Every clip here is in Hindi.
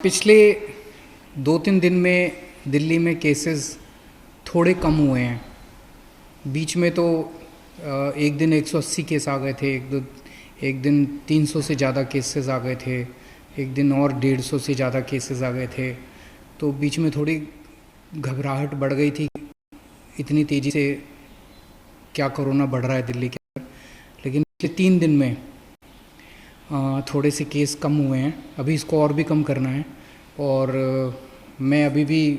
पिछले 2-3 दिन में दिल्ली में केसेस थोड़े कम हुए हैं। बीच में तो एक दिन 180 केस आ गए थे, एक दिन 300 से ज़्यादा केसेस आ गए थे, एक दिन और 150 से ज़्यादा केसेस आ गए थे। तो बीच में थोड़ी घबराहट बढ़ गई थी, इतनी तेज़ी से क्या कोरोना बढ़ रहा है दिल्ली के अंदर। लेकिन पिछले 3 दिन में थोड़े से केस कम हुए हैं। अभी इसको और भी कम करना है और मैं अभी भी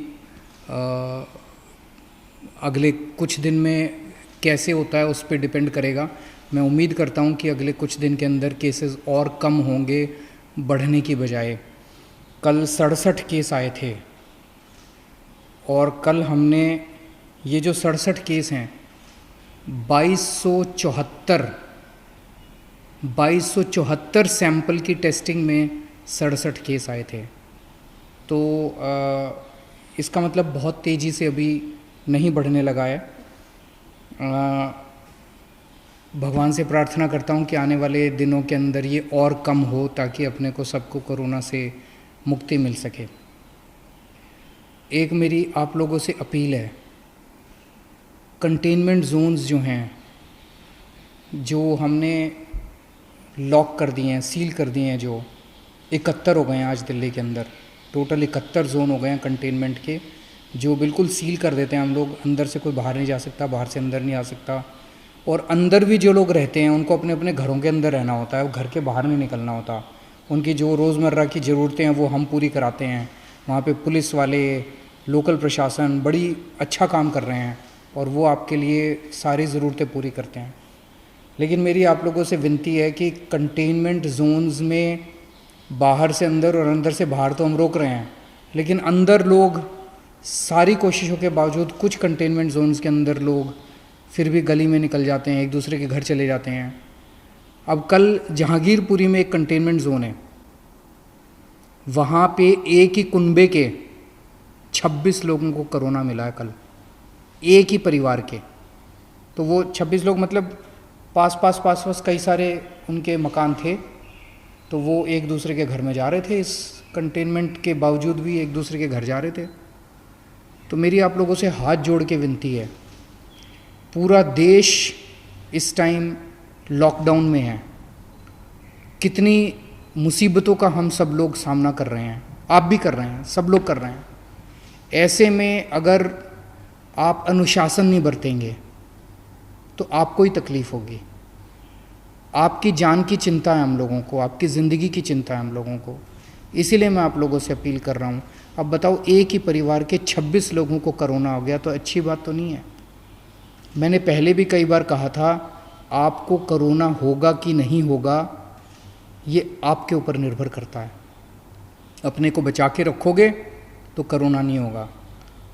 अगले कुछ दिन में कैसे होता है उस पर डिपेंड करेगा। मैं उम्मीद करता हूं कि अगले कुछ दिन के अंदर केसेस और कम होंगे बढ़ने की बजाय। कल 67 केस आए थे और कल हमने ये जो 67 केस हैं 2274 सैंपल की टेस्टिंग में 67 केस आए थे। तो इसका मतलब बहुत तेज़ी से अभी नहीं बढ़ने लगा है। भगवान से प्रार्थना करता हूँ कि आने वाले दिनों के अंदर ये और कम हो ताकि अपने को सबको कोरोना से मुक्ति मिल सके। एक मेरी आप लोगों से अपील है, कंटेनमेंट जोन्स जो हैं, जो हमने लॉक कर दिए हैं, सील कर दिए हैं, जो 71 हो गए हैं आज दिल्ली के अंदर। टोटल 71 जोन हो गए हैं कंटेनमेंट के, जो बिल्कुल सील कर देते हैं हम लोग। अंदर से कोई बाहर नहीं जा सकता, बाहर से अंदर नहीं आ सकता। और अंदर भी जो लोग रहते हैं उनको अपने अपने घरों के अंदर रहना होता है, वो घर के बाहर नहीं निकलना होता। उनकी जो रोज़मर्रा की ज़रूरतें हैं वो हम पूरी कराते हैं। वहाँ पे पुलिस वाले, लोकल प्रशासन बड़ी अच्छा काम कर रहे हैं और वो आपके लिए सारी ज़रूरतें पूरी करते हैं। लेकिन मेरी आप लोगों से विनती है कि कंटेनमेंट जोन्स में बाहर से अंदर और अंदर से बाहर तो हम रोक रहे हैं, लेकिन अंदर लोग सारी कोशिशों के बावजूद कुछ कंटेनमेंट जोन्स के अंदर लोग फिर भी गली में निकल जाते हैं, एक दूसरे के घर चले जाते हैं। अब कल जहांगीरपुरी में एक कंटेनमेंट जोन है, वहाँ पे एक ही कुनबे के 26 लोगों को कोरोना मिला है कल, एक ही परिवार के। तो वो 26 लोग मतलब पास पास कई सारे उनके मकान थे, तो वो एक दूसरे के घर में जा रहे थे। इस कंटेनमेंट के बावजूद भी एक दूसरे के घर जा रहे थे। तो मेरी आप लोगों से हाथ जोड़ के विनती है, पूरा देश इस टाइम लॉकडाउन में है। कितनी मुसीबतों का हम सब लोग सामना कर रहे हैं, आप भी कर रहे हैं, सब लोग कर रहे हैं। ऐसे में अगर आप अनुशासन नहीं बरतेंगे तो आपको ही तकलीफ़ होगी। आपकी जान की चिंता है हम लोगों को, आपकी ज़िंदगी की चिंता है हम लोगों को। इसीलिए मैं आप लोगों से अपील कर रहा हूँ। अब बताओ, एक ही परिवार के 26 लोगों को कोरोना हो गया तो अच्छी बात तो नहीं है। मैंने पहले भी कई बार कहा था, आपको कोरोना होगा कि नहीं होगा ये आपके ऊपर निर्भर करता है। अपने को बचा के रखोगे तो कोरोना नहीं होगा,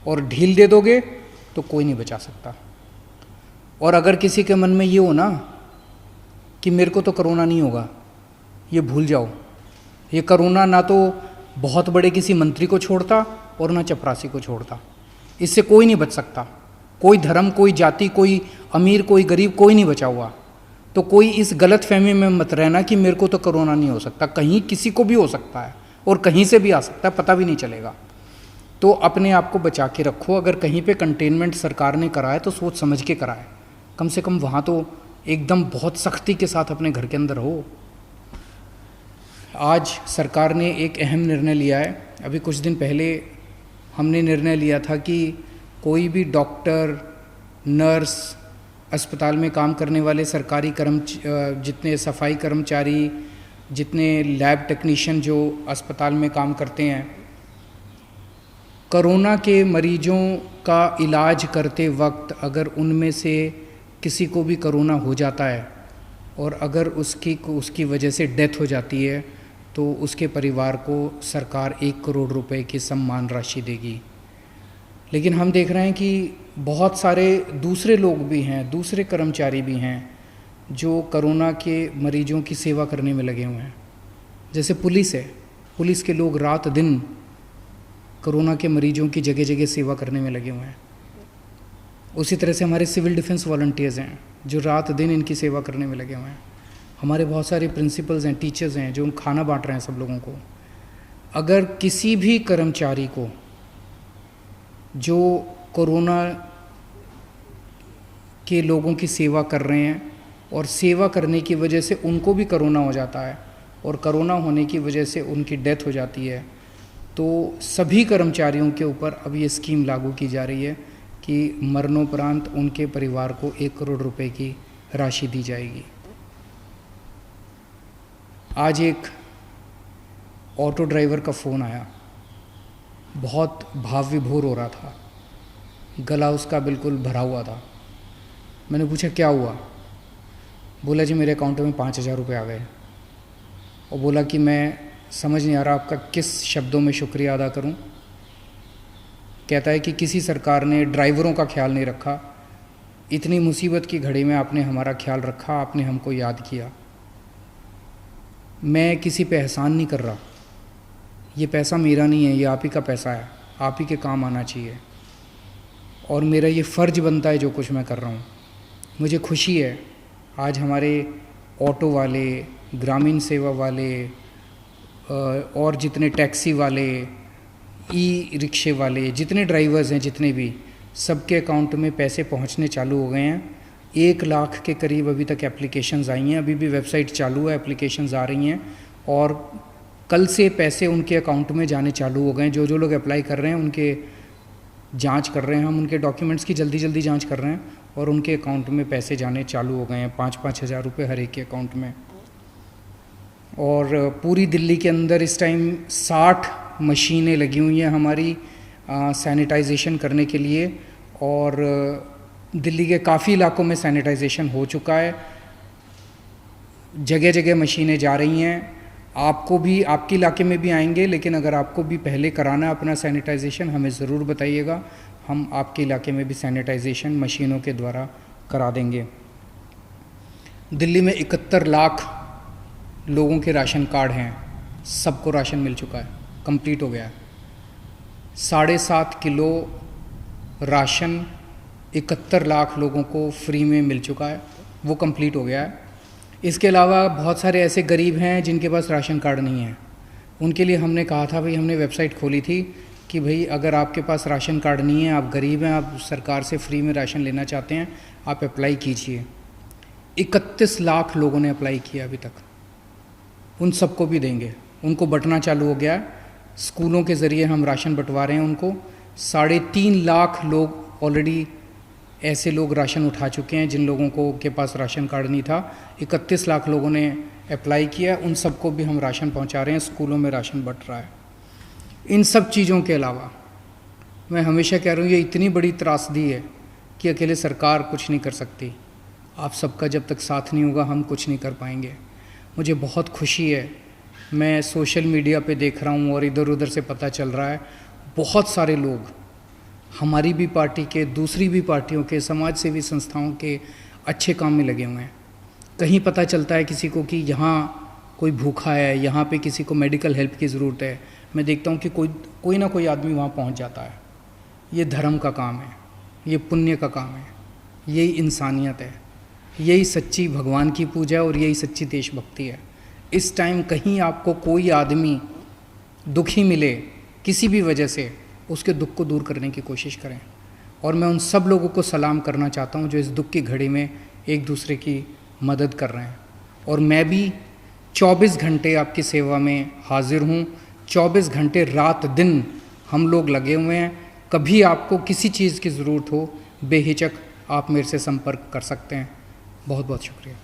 और ढील दे दोगे तो कोई नहीं बचा सकता। और अगर किसी के मन में ये हो ना कि मेरे को तो कोरोना नहीं होगा, ये भूल जाओ। ये कोरोना ना तो बहुत बड़े किसी मंत्री को छोड़ता और ना चपरासी को छोड़ता। इससे कोई नहीं बच सकता। कोई धर्म, कोई जाति, कोई अमीर, कोई गरीब, कोई नहीं बचा हुआ। तो कोई इस गलत फहमी में मत रहना कि मेरे को तो कोरोना नहीं हो सकता। कहीं किसी को भी हो सकता है और कहीं से भी आ सकता है, पता भी नहीं चलेगा। तो अपने आप को बचा के रखो। अगर कहीं पे कंटेनमेंट सरकार ने कराए तो सोच समझ के कराए, कम से कम वहाँ तो एकदम बहुत सख्ती के साथ अपने घर के अंदर हो। आज सरकार ने एक अहम निर्णय लिया है। अभी कुछ दिन पहले हमने निर्णय लिया था कि कोई भी डॉक्टर, नर्स, अस्पताल में काम करने वाले सरकारी जितने सफाई कर्मचारी, जितने लैब टेक्नीशियन जो अस्पताल में काम करते हैं, कोरोना के मरीजों का इलाज करते वक्त अगर उनमें से किसी को भी कोरोना हो जाता है और अगर उसकी वजह से डेथ हो जाती है तो उसके परिवार को सरकार 1 करोड़ रुपए की सम्मान राशि देगी। लेकिन हम देख रहे हैं कि बहुत सारे दूसरे लोग भी हैं, दूसरे कर्मचारी भी हैं जो कोरोना के मरीजों की सेवा करने में लगे हुए हैं। जैसे पुलिस है, पुलिस के लोग रात दिन कोरोना के मरीजों की जगह जगह सेवा करने में लगे हुए हैं। उसी तरह से हमारे सिविल डिफेंस वॉलंटियर्स हैं जो रात दिन इनकी सेवा करने में लगे हुए हैं। हमारे बहुत सारे प्रिंसिपल्स हैं, टीचर्स हैं जो खाना बांट रहे हैं सब लोगों को। अगर किसी भी कर्मचारी को जो कोरोना के लोगों की सेवा कर रहे हैं और सेवा करने की वजह से उनको भी कोरोना हो जाता है और कोरोना होने की वजह से उनकी डेथ हो जाती है, तो सभी कर्मचारियों के ऊपर अब ये स्कीम लागू की जा रही है कि मरणोपरांत उनके परिवार को 1 करोड़ रुपए की राशि दी जाएगी। आज एक ऑटो ड्राइवर का फ़ोन आया, बहुत भाव विभोर हो रहा था, गला उसका बिल्कुल भरा हुआ था। मैंने पूछा क्या हुआ? बोला जी मेरे अकाउंट में 5,000 रुपये आ गए। और बोला कि मैं समझ नहीं आ रहा आपका किस शब्दों में शुक्रिया अदा करूं। कहता है कि किसी सरकार ने ड्राइवरों का ख्याल नहीं रखा, इतनी मुसीबत की घड़ी में आपने हमारा ख्याल रखा, आपने हमको याद किया। मैं किसी पे एहसान नहीं कर रहा, ये पैसा मेरा नहीं है, ये आप ही का पैसा है, आप ही के काम आना चाहिए और मेरा ये फ़र्ज बनता है जो कुछ मैं कर रहा हूँ। मुझे खुशी है आज हमारे ऑटो वाले, ग्रामीण सेवा वाले और जितने टैक्सी वाले, ई रिक्शे वाले, जितने ड्राइवर्स हैं, जितने भी, सबके अकाउंट में पैसे पहुंचने चालू हो गए हैं। 1 लाख के करीब अभी तक एप्लीकेशंस आई हैं, अभी भी वेबसाइट चालू है, एप्लीकेशंस आ रही हैं और कल से पैसे उनके अकाउंट में जाने चालू हो गए। जो लोग अप्लाई कर रहे हैं उनके जांच कर रहे हैं, हम उनके डॉक्यूमेंट्स की जल्दी जांच कर रहे हैं और उनके अकाउंट में पैसे जाने चालू हो गए हैं, 5-5 हज़ार रुपये हर एक के अकाउंट में। और पूरी दिल्ली के अंदर इस टाइम 60 मशीनें लगी हुई हैं हमारी सैनिटाइजेशन करने के लिए और दिल्ली के काफ़ी इलाकों में सैनिटाइजेशन हो चुका है। जगह जगह मशीनें जा रही हैं। आपको भी, आपके इलाके में भी आएंगे, लेकिन अगर आपको भी पहले कराना है अपना सैनिटाइजेशन, हमें ज़रूर बताइएगा, हम आपके इलाके में भी सैनिटाइजेशन मशीनों के द्वारा करा देंगे। दिल्ली में 71 लाख लोगों के राशन कार्ड हैं, सबको राशन मिल चुका है, कंप्लीट हो गया है। 7.5 किलो राशन 71 लाख लोगों को फ्री में मिल चुका है, वो कंप्लीट हो गया है। इसके अलावा बहुत सारे ऐसे गरीब हैं जिनके पास राशन कार्ड नहीं है, उनके लिए हमने कहा था भाई, हमने वेबसाइट खोली थी कि भाई अगर आपके पास राशन कार्ड नहीं है, आप गरीब हैं, आप सरकार से फ्री में राशन लेना चाहते हैं, आप अप्लाई कीजिए। 31 लाख लोगों ने अप्लाई किया अभी तक, उन सबको भी देंगे। उनको बंटना चालू हो गया है, स्कूलों के ज़रिए हम राशन बंटवा रहे हैं उनको। 3.5 लाख लोग ऑलरेडी ऐसे लोग राशन उठा चुके हैं जिन लोगों को के पास राशन कार्ड नहीं था। 31 लाख लोगों ने अप्लाई किया, उन सबको भी हम राशन पहुंचा रहे हैं, स्कूलों में राशन बंट रहा है। इन सब चीज़ों के अलावा मैं हमेशा कह रहा हूँ, ये इतनी बड़ी त्रासदी है कि अकेले सरकार कुछ नहीं कर सकती। आप सबका जब तक साथ नहीं होगा हम कुछ नहीं कर पाएंगे। मुझे बहुत खुशी है, मैं सोशल मीडिया पे देख रहा हूँ और इधर उधर से पता चल रहा है, बहुत सारे लोग हमारी भी पार्टी के, दूसरी भी पार्टियों के, समाज सेवी संस्थाओं के अच्छे काम में लगे हुए हैं। कहीं पता चलता है किसी को कि यहाँ कोई भूखा है, यहाँ पे किसी को मेडिकल हेल्प की ज़रूरत है, मैं देखता हूँ कि कोई ना कोई आदमी वहाँ पहुँच जाता है। ये धर्म का काम है, ये पुण्य का काम है, यही इंसानियत है, यही सच्ची भगवान की पूजा और यही सच्ची देशभक्ति है। इस टाइम कहीं आपको कोई आदमी दुखी मिले किसी भी वजह से, उसके दुख को दूर करने की कोशिश करें। और मैं उन सब लोगों को सलाम करना चाहता हूँ जो इस दुख की घड़ी में एक दूसरे की मदद कर रहे हैं। और मैं भी 24 घंटे आपकी सेवा में हाजिर हूँ, 24 घंटे रात दिन हम लोग लगे हुए हैं। कभी आपको किसी चीज़ की ज़रूरत हो, बेहिचक आप मेरे से संपर्क कर सकते हैं। बहुत बहुत शुक्रिया।